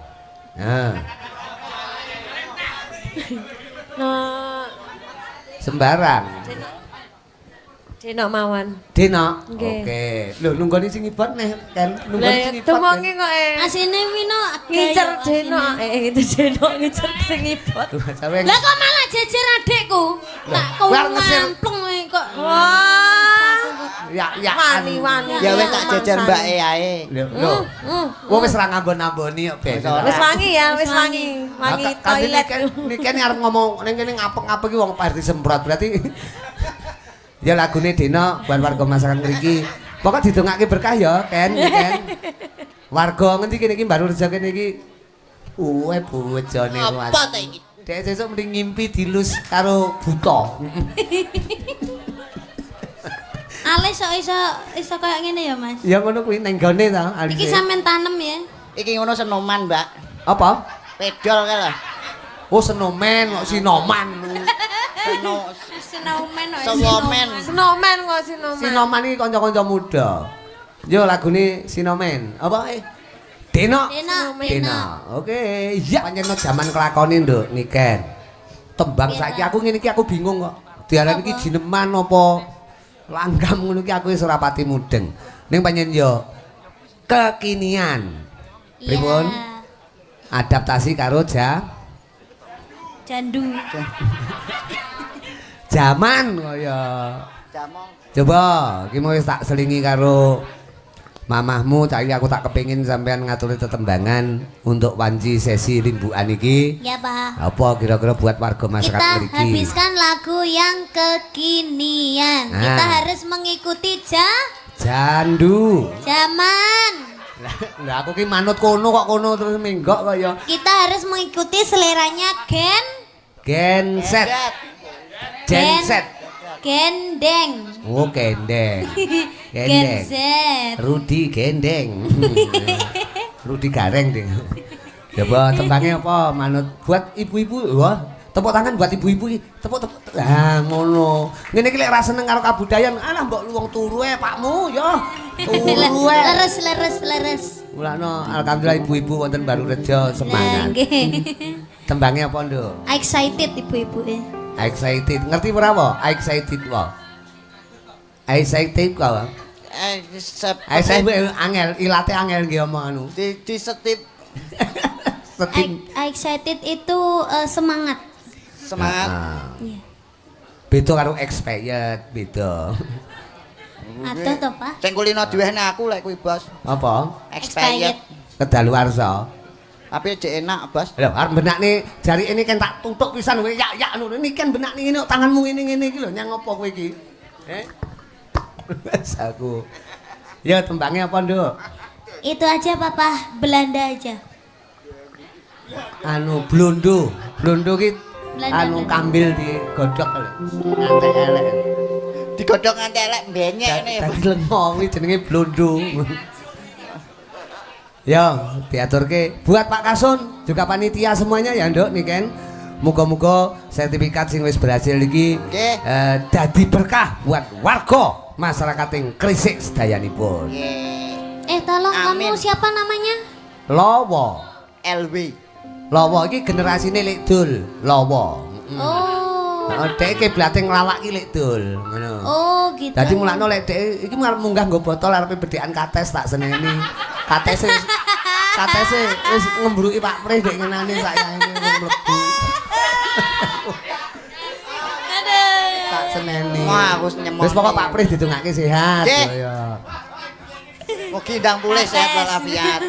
Speaker 4: Nah,
Speaker 1: sembarang.
Speaker 4: Deno mawon.
Speaker 1: Deno.
Speaker 4: Nggih.
Speaker 1: Oke. Lho nunggoni sing ibot nih kan nunggoni sing ibot.
Speaker 4: Tumongi kok
Speaker 2: Asine wino
Speaker 4: ngincer deno itu deno ngincer sing ibot.
Speaker 2: Lah kok malah jejer adikku? Tak kok ngampleng kowe kok.
Speaker 4: Wah.
Speaker 1: Ya
Speaker 4: wani.
Speaker 3: Ya wis tak jejer mbake ae.
Speaker 1: Lho. Wong wis ra ngambon-amboni kok ben.
Speaker 4: Wis wangi ya, wis wangi. Wangi toilet.
Speaker 1: Niki arep ngomong ning kene ngapek-ngapek iki wong Pak disemprot berarti ya lagune Deno buat warga masyarakat mriki. Pokok didongake berkah ya, Ken. Warga ngendi kene iki baru rejo kene iki. Bojone Mas.
Speaker 3: Apa ta iki?
Speaker 1: Dek sesuk mending ngimpi dilus karo buta.
Speaker 2: Ale iso kayak ngene ya, Mas.
Speaker 1: Ya ngono kuwi ning gone ta.
Speaker 2: Iki sampean tanem ya.
Speaker 3: Iki ngono senoman, Mbak.
Speaker 1: Apa?
Speaker 3: Pedol kae lho.
Speaker 1: Oh senomen kok sinoman.
Speaker 4: Snowman kok Snowman.
Speaker 1: Sinoman iki kanca-kanca muda. Yo lagune Sinomen. Apa Deno. Oke, iya pancen jaman kelakone nduk niken. Tembang saiki aku ngene iki aku bingung kok. Diarani iki jineman apa langgam ngono iki aku wis ora pati mudeng. Ning pancen yo kekinian. Pripun? Adaptasi karo
Speaker 2: jandu.
Speaker 1: Zaman kaya. Coba iki mau wis tak selingi karo mamahmu, cari aku tak kepengin sampean ngaturi tetembangan untuk wanci sesi rimbukan iki.
Speaker 2: Ya, Pak.
Speaker 1: Apa kira-kira buat warga masyarakat mriki?
Speaker 2: Kita habiskan lagu yang kekinian. Kita harus mengikuti
Speaker 1: jandu.
Speaker 2: Zaman.
Speaker 1: Lah aku ki manut kono kok kono terus menggok kok ya.
Speaker 2: Kita harus mengikuti seleranya
Speaker 1: Genset.
Speaker 2: Gendeng.
Speaker 1: Oh, gendeng.
Speaker 2: Genset.
Speaker 1: Rudi gendeng. Rudi gareng ding. Coba tembangnya apa manut buat ibu-ibu. Wah, tepuk tangan buat ibu-ibu iki. Tepuk. Lah ngono. Ngene iki lek ra seneng karo kabudayan, alah mbok luwung turu pakmu ya. Turu
Speaker 2: Leres.
Speaker 1: Mulane alhamdulillah ibu-ibu wonten Barurejo semangat. Tembangnya apa, Nduk?
Speaker 2: Excited ibu-ibu
Speaker 1: Excited. Ngerti ora apa? Excited wae. Excited kok. Angel, ilate angel nggih omong anu.
Speaker 3: Di setip.
Speaker 1: Setip.
Speaker 2: Excited itu semangat. Iya.
Speaker 1: Beda karo expired, beda.
Speaker 2: Ada to, Pak?
Speaker 3: Sing kulino diwehne aku lek kuwi, Bos.
Speaker 1: Apa?
Speaker 3: Expired.
Speaker 1: Kedaluwarsa.
Speaker 3: Tapi cek enak, Bos.
Speaker 1: Lho, arep benakne jari ini kan tak tutuk pisan kowe yak ngono. Niki kan benakne ngene tanganmu ngene iki lho, nyang apa kowe iki? Wes aku. Ya tembangnya apa, Nduk?
Speaker 2: Itu aja Papa, Belanda aja.
Speaker 1: Anu blondo. Blondo ki
Speaker 2: Belanda,
Speaker 1: anu
Speaker 2: Belanda.
Speaker 1: kambil digodhog lho. Ngantek elek.
Speaker 3: Digodhog nganti elek benyek ngene.
Speaker 1: Dadi lengo kuwi jenenge blondo. Ya, diaturke buat Pak Kasun, juga panitia semuanya ya, Nduk niken. Muga-muga sertifikat sing wis berhasil iki
Speaker 3: Nggih.
Speaker 1: dadi berkah buat warga masyarakat yang Krisik sedayanipun.
Speaker 3: Nggih.
Speaker 2: Tolong
Speaker 3: Amin.
Speaker 2: kamu siapa namanya?
Speaker 1: Lawa.
Speaker 3: LW.
Speaker 1: Lawa iki generasine Lek Dul, Lawa.
Speaker 2: Oh.
Speaker 1: Dhek kiblate nglawak ki Lek Dul, ngono.
Speaker 2: Oh gitu.
Speaker 1: Dadi mulakno lek dhek iki arep munggah nggo botol arepe bedhekan kates tak seneni. Katese wis ngembruki Pak Pris ndek ngenani sakyaene mlebu. Tak seneni.
Speaker 3: Wah, aku nyemoni.
Speaker 1: Wis pokok Pak Pris didongake sehat
Speaker 3: Nggih.
Speaker 1: ya.
Speaker 3: Mugi ndang pulih sehat walafiat.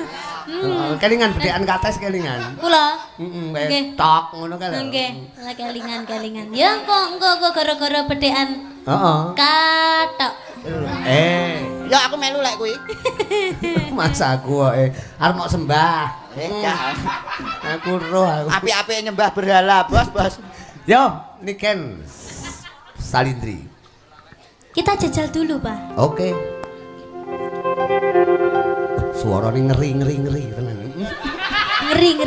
Speaker 1: Kelingan bedhekan kates kelingan.
Speaker 2: Kula.
Speaker 1: Heeh,
Speaker 2: Nggih.
Speaker 1: tok ngono kae lho.
Speaker 2: Nggih, lah kelingan-kelingan. Ya engko gara-gara bedhekan
Speaker 1: Heeh.
Speaker 2: katok.
Speaker 3: Ya aku melu lek kuwi.
Speaker 1: Masa aku kok arep mau sembah.
Speaker 3: Gak.
Speaker 1: Aku roh aku.
Speaker 3: Api-api nyembah berhala, Bos.
Speaker 1: Yo, niken Salindri.
Speaker 2: Kita jajal dulu, Pak.
Speaker 1: Oke. Suarane ngeri tenan.
Speaker 2: Ngeri.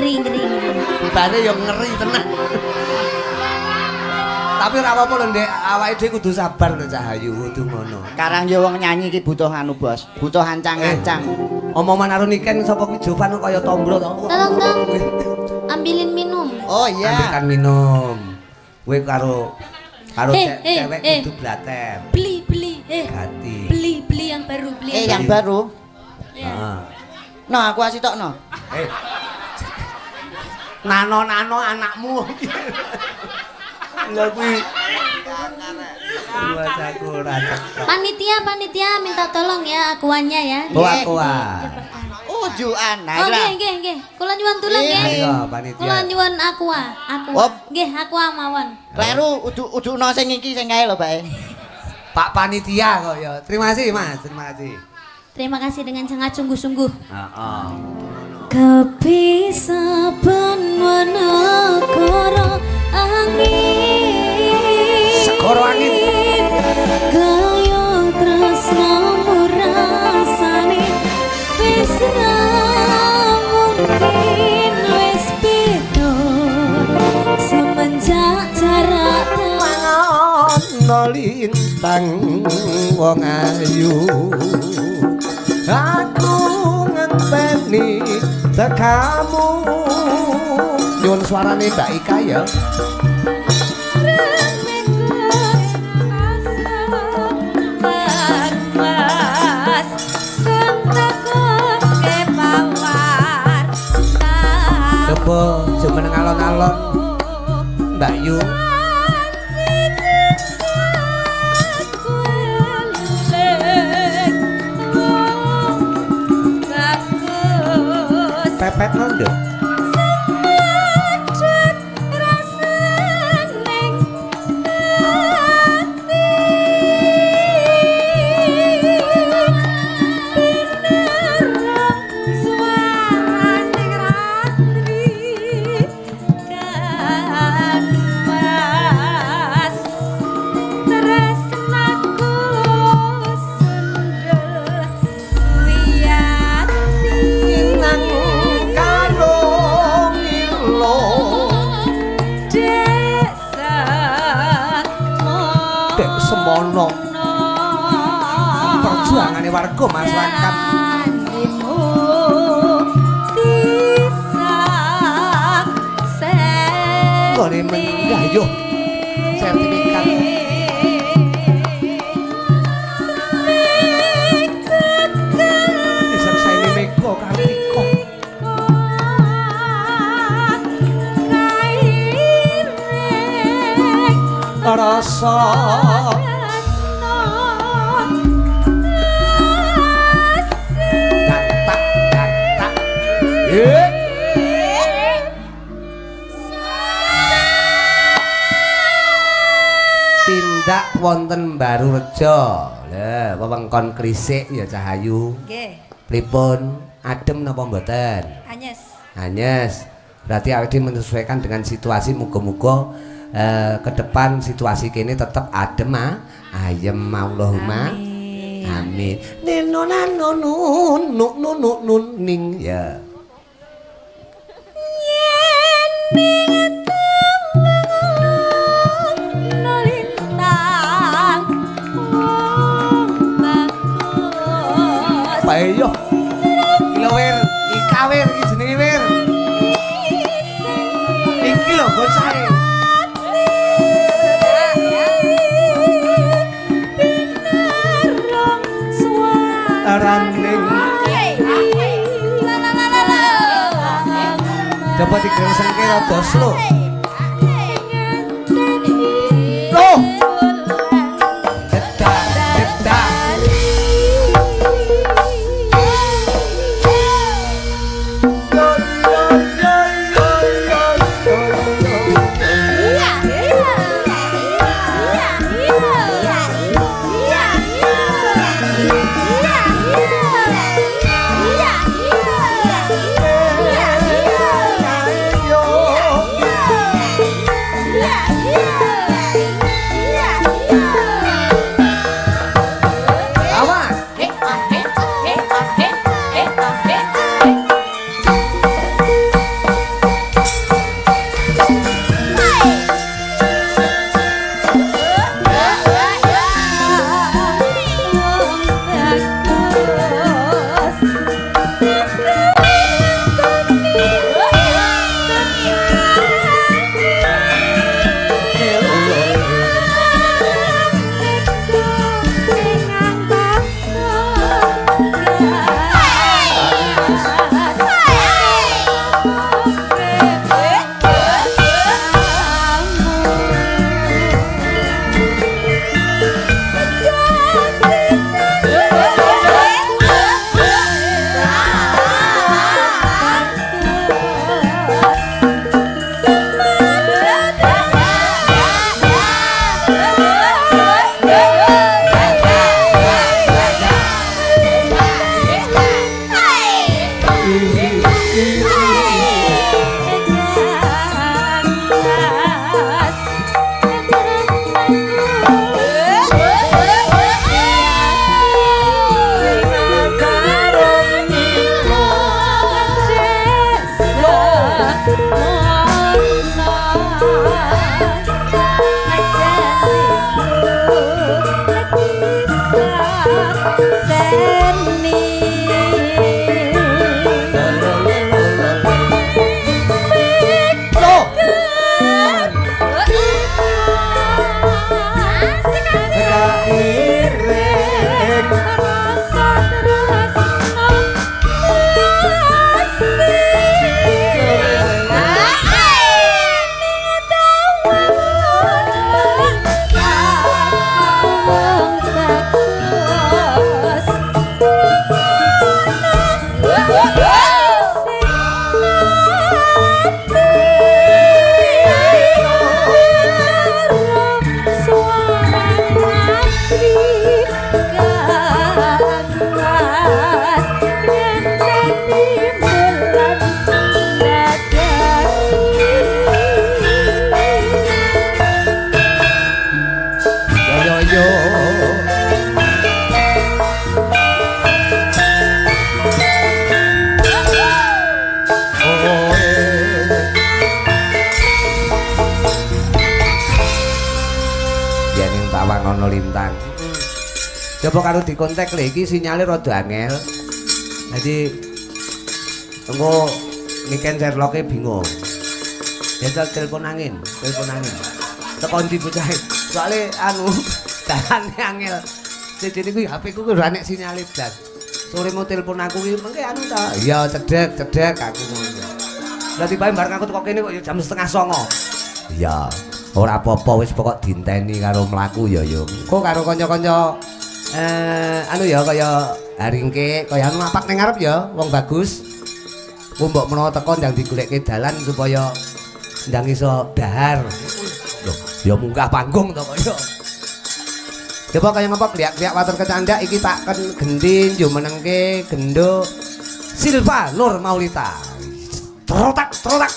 Speaker 1: Tibane yo ngeri tenan. Tapi ora apa-apa lho, Ndek. Awake dhewe kudu sabar lho, Cahayu, kudu ngono.
Speaker 3: Sekarang yo wong nyanyi iki butuh anu, Bos. Butuh ancang-ancang.
Speaker 1: Omongan karo niken sapa kuwi Jovan kaya tombro to.
Speaker 2: Tolong dong. Ambilin minum.
Speaker 3: Oh iya.
Speaker 1: Ambilkan minum. Kowe karo cewek
Speaker 2: eh.
Speaker 1: kudu blater.
Speaker 2: Beli.
Speaker 1: Ganti.
Speaker 2: Beli yang baru,
Speaker 3: Yang baru.
Speaker 2: Ya.
Speaker 1: Heeh.
Speaker 3: No, aku asih tokno.
Speaker 1: Nano anakmu. Lha kuwi. Wasaku ora cocok.
Speaker 2: Panitia minta tolong ya akuannya ya.
Speaker 1: Koa.
Speaker 3: Ujuan.
Speaker 2: Oh nggih. Kula nyuwun tulung nggih.
Speaker 1: Ayo panitia.
Speaker 2: Kula nyuwun aqua.
Speaker 3: Op.
Speaker 2: Nggih, aqua mawon.
Speaker 3: Kleru ujuno sing iki sing kae lho, Pak.
Speaker 1: Pak panitia kok ya. Terima kasih, Mas. Terima kasih.
Speaker 2: Terima kasih dengan sangat sungguh-sungguh.
Speaker 1: Heeh.
Speaker 2: Kepisah Wanagara angin.
Speaker 1: Segoro angin.
Speaker 2: Kaya tresno rasane wis ra mungkin wis beda semenjak jarak
Speaker 1: Ana lintang wong ayu. Aku ngenteni tekamu. Nyuwun suarane Mbak Ika ya. Coba jumeneng alon-alon Mbak Yu. Pepet nondo. Semono perjuangane warga masyarakat ngene menggayuh sertifikat bisa saya meko kariko rasa dadak wonten Barurejo. Lah, wewengkon Krisik ya Cahayu.
Speaker 4: Nggih.
Speaker 1: Pripun? Adem napa mboten?
Speaker 4: Anyes.
Speaker 1: Anyes. Berarti awake dhewe menyesuaikan dengan situasi muga-muga ke depan situasi kene tetap adem ayem Allahumma. Amin. Ninonanonun nun ning ya. Payo. Kilawir, ikawir iki jenenge wir. Iki lho bocahe. Araning. Coba digengsengke rada slow. Loh. Dedak, dedak. Coba karo dikontak lho iki sinyale rada angel. Jadi engko niken Sherlocke bingung. Jajal telepon angin. Teko ndi bocahe? Soale anu dalane angel. Sejene kuwi HP ku ora nek sinyale blas. Sore mau telepon aku ki mengke anu ta. Iya cedek aku ngono. Lah tibae bareng aku teko kene kok ya jam 8:30. Iya. Ora apa-apa wis pokok dinteni karo mlaku ya yo. Kok karo kanca-kanca anu ya kaya Haringke kaya anu apak ning ngarep ya wong bagus. Ku mbok menawa teko ndang digoleke dalan supaya ndang iso dahar. Loh, ya munggah panggung to kaya. Coba kaya ngapa kliak-kliak watur kecandak iki tak gendin yo menengke gendho Silva Nur Maulita. Trotak trotak.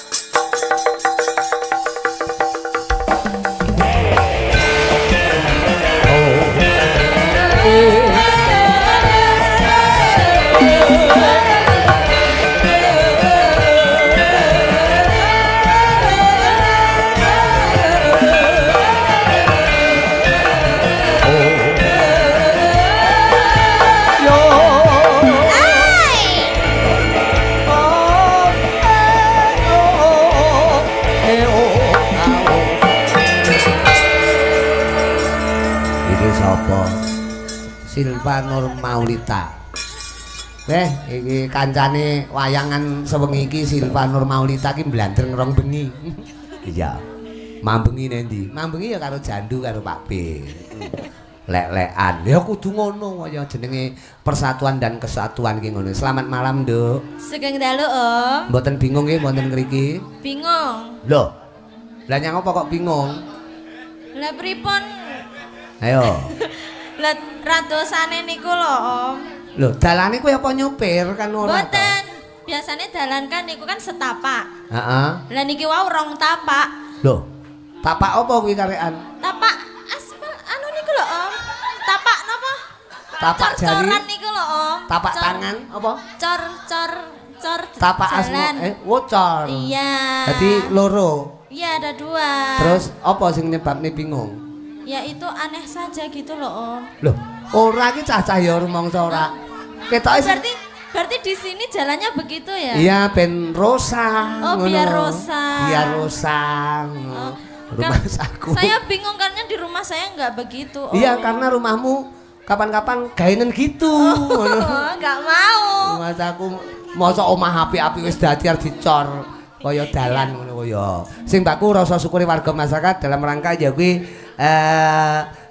Speaker 1: Silva Nur Maulita. Iki kancane wayangan sewengi iki Silva Nur Maulita ki mblandreng rong bengi. Iya. Mambengi nendi? Mambengi ya karo Jandu karo Pak B. Lek-lekan. Ya kudu ngono kaya jenenge persatuan dan kesatuan ki ngono. Selamat malam, Nduk.
Speaker 2: Sugeng dalu, Om.
Speaker 1: Mboten bingung nggih wonten mriki?
Speaker 2: Bingung.
Speaker 1: Loh. Lah nyang apa kok bingung?
Speaker 2: Lah pripun?
Speaker 1: Ayo.
Speaker 2: Lah radosane niku lho, Om.
Speaker 1: Lho, dalane kuwi apa nyopir kan ora?
Speaker 2: Mboten. Biasane dalan kan niku kan setapak.
Speaker 1: Heeh.
Speaker 2: Lah niki wau rong tapak.
Speaker 1: Loh. Tapak apa kuwi karekan?
Speaker 2: Tapak aspal anu niku lho, Om. Tapak napa?
Speaker 1: Tapak jari.
Speaker 2: Cor-coran niku lho, Om.
Speaker 1: Tapak tangan apa?
Speaker 2: Cor
Speaker 1: Tapak asma wocor.
Speaker 2: Iya.
Speaker 1: Dadi loro.
Speaker 2: Iya, ada dua.
Speaker 1: Terus apa sing nyebabne bingung?
Speaker 2: Ya itu aneh saja gitu loh, Om.
Speaker 1: Loh, ora iki cah-cah ya rumangsa ora. Ketoke
Speaker 2: Berarti di sini jalannya begitu ya?
Speaker 1: Iya, ben rosang.
Speaker 2: Oh, biar rosang.
Speaker 1: Biar rosang.
Speaker 2: Oh,
Speaker 1: Rumah saku.
Speaker 2: Saya bingung karena di rumah saya nggak begitu. Om.
Speaker 1: Iya, karena rumahmu kapan-kapan gaenen gitu.
Speaker 2: Oh, nggak mau.
Speaker 1: Rumah saku mosok omah api-api wis dadi arep dicor kaya dalan ngono kaya. Sing mbakku rasa syukuri warga masyarakat dalam rangka ya kuwi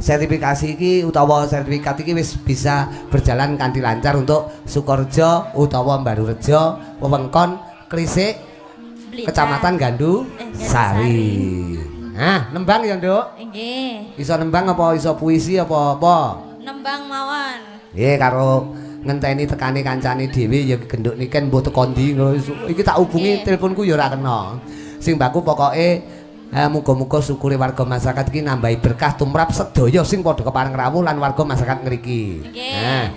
Speaker 1: sertifikasi iki utawa sertifikat iki wis bisa berjalan kanthi lancar untuk Sukorejo utawa Mbarurejo wewengkon Krisik Kecamatan Gandu Sari. Nah, nembang ya, Nduk?
Speaker 2: Nggih.
Speaker 1: Iso nembang apa iso puisi apa?
Speaker 2: Nembang mawon.
Speaker 1: Nggih, karo ngenteni tekane kancane dhewe ya genduk niken mbuh teko ndi ngono. Iki tak hubungi teleponku ya ora kena. Sing mbakku pokoke muga-muga syukure warga masyarakat iki nambahi berkah tumrap sedaya sing padha kepareng rawuh lan warga masyarakat ngriki. Nah,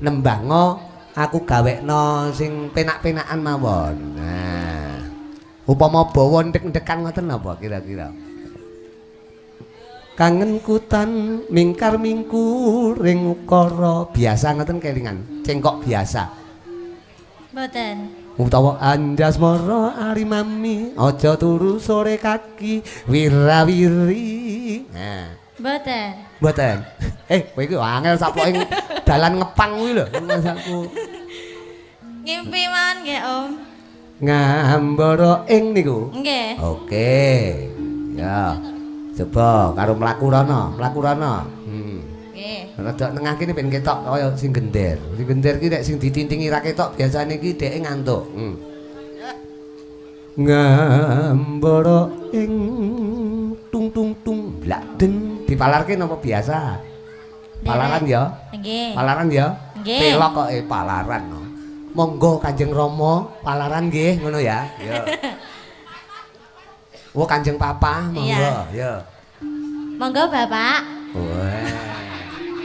Speaker 1: nembango aku gawekno sing penak-penakan mawon. Nah, upama bawa ndek-ndekan ngoten apa kira-kira? Kangenku tan mingkar mingkur ring ukara biasa ngoten kelingan cengkok biasa
Speaker 2: Mboten.
Speaker 1: utawa anjas mara ari mami aja turu sore kaki wirawiri. Nah, mboten. Kowe iki angel saploke dalan ngepang kuwi lho masaku.
Speaker 2: Ngimpi mawon nggih, Om.
Speaker 1: Ngambara ing niku.
Speaker 2: Nggih.
Speaker 1: Oke. Ya. Coba karo mlaku rono.
Speaker 2: Nggih.
Speaker 1: Rada tengah kene ben ketok kaya sing gender. Sing gender ki nek sing ditintingi ra ketok biasane ki dheke ngantuk. Ngambara ing tung tung tung blakden dipalarke napa biasa? Palaran ya?
Speaker 2: Nggih.
Speaker 1: Palaran ya?
Speaker 2: Nggih.
Speaker 1: Pelok kok palaran no. Monggo Kanjeng Rama palaran nggih ngono ya. Ya. Oh Kanjeng Papa, monggo, ya.
Speaker 2: Monggo Bapak.
Speaker 1: Wah.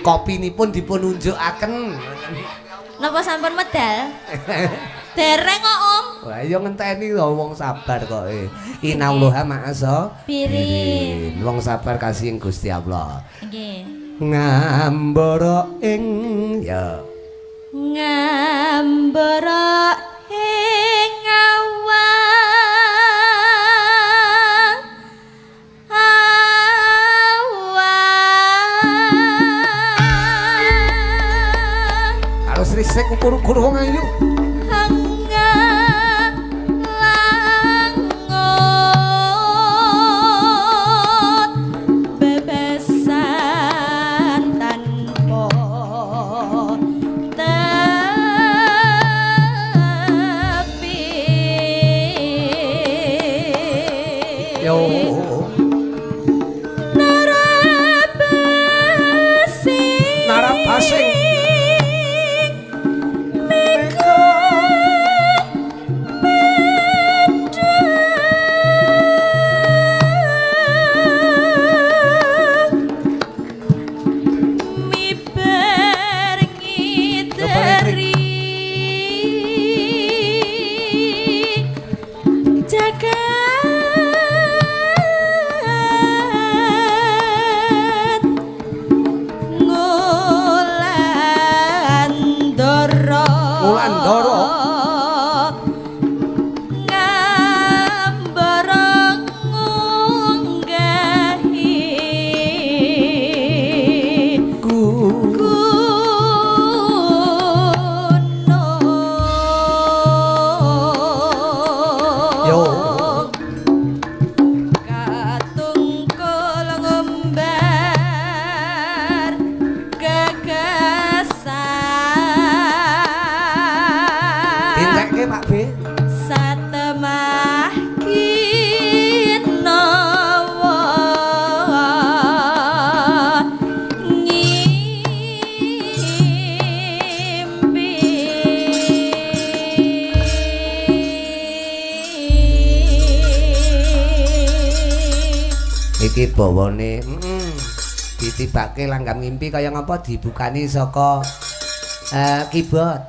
Speaker 1: Kopinipun dipun unjukaken.
Speaker 2: Napa sampun medal? Dereng kok, Om.
Speaker 1: Wah, ya ngenteni lho wong sabar kok. Innallaha ma'asa
Speaker 2: Birin.
Speaker 1: Wong sabar kasih Gusti Allah.
Speaker 2: Nggih.
Speaker 1: Ngambara ing ya.
Speaker 2: Ngambara ing
Speaker 1: Sek ukur-ukur wong ayu.
Speaker 2: Langot bebesan tanpa tepi. Yo. Narabesi
Speaker 1: Be?
Speaker 4: Satemah kinawa
Speaker 1: Iki bawane ditibake langgam ngimpi kaya ngapa dibukani saka keyboard.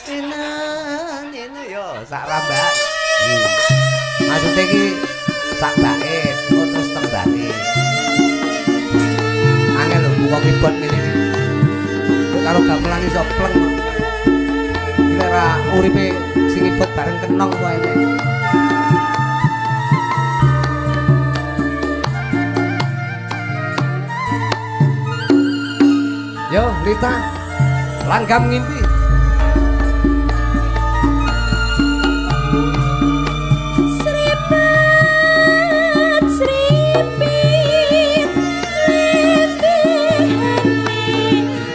Speaker 1: Ini yo sak ramban. Maksudnya iki sak bait terus tembane. Angel lho buka keyboard ngene iki. Karo gamelan iso pleng. Iki ora uripe sing ibet bareng kenong wae. Yo, Lita, langgam ngimpi.
Speaker 4: Sripet, sripit, lebihane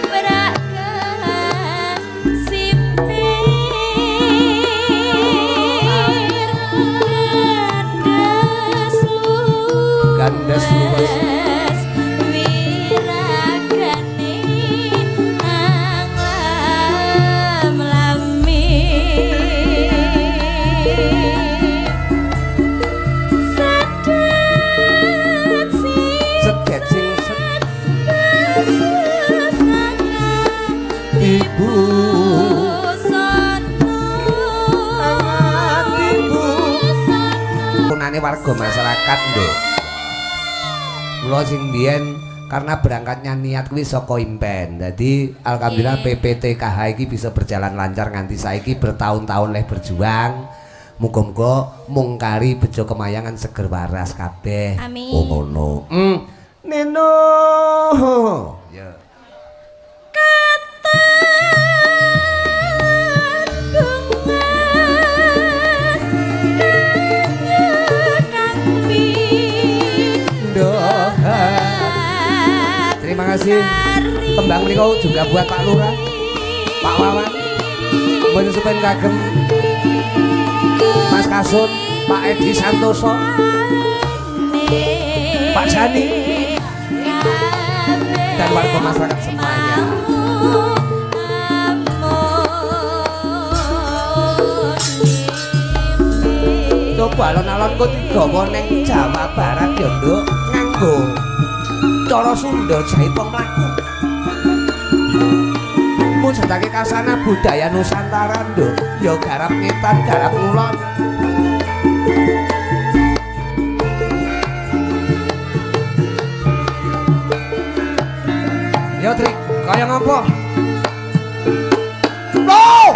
Speaker 4: berakan simpir gandes luwes
Speaker 1: warga masyarakat nduk. Kula sing biyen karena berangkatnya niat kuwi saka impen. Dadi alhamdulillah PPTKH iki bisa berjalan lancar nganti saiki bertahun-tahun leh berjuang. Muga-muga mungkari bejo kemayangan seger waras kabeh.
Speaker 4: Amin.
Speaker 1: Oh ngono. Neno. Ya. Terima kasih. Tembang menika juga buat Pak Lurah, Pak Wawan, Mbak Supen kagem Mas Kasun, Pak Edi Santoso, Pak Jani, dan warga masyarakat semuanya. Coba alon-alon kok digawa ning Jawa Barat ya, Nduk, nganggo cara Sunda jaita mlaku. Mujudake kasana budaya Nusantara, Nduk, ya garap ngetan, garap ngulon. Ya, Trik, kaya ngapa? Loh!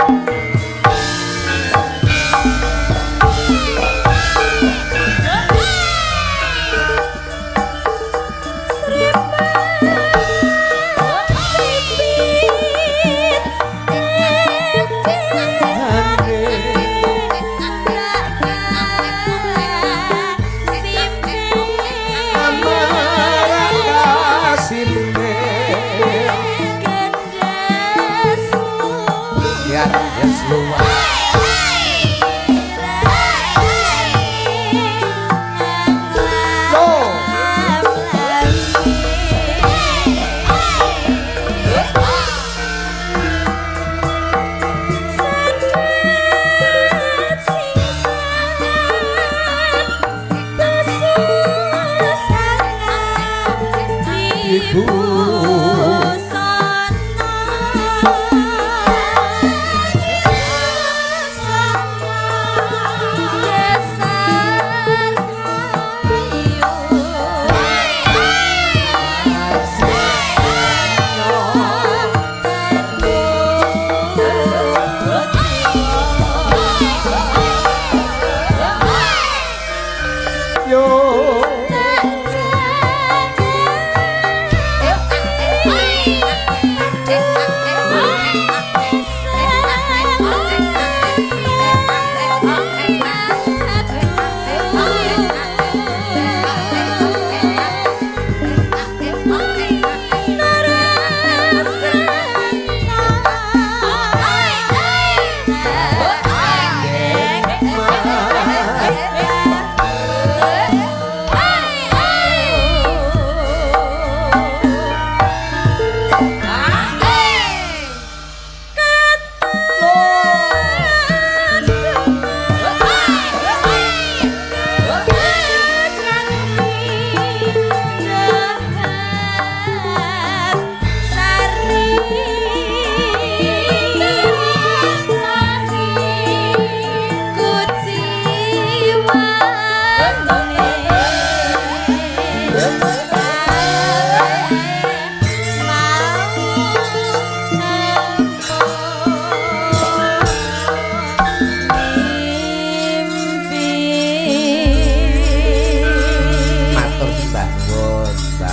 Speaker 1: Ibu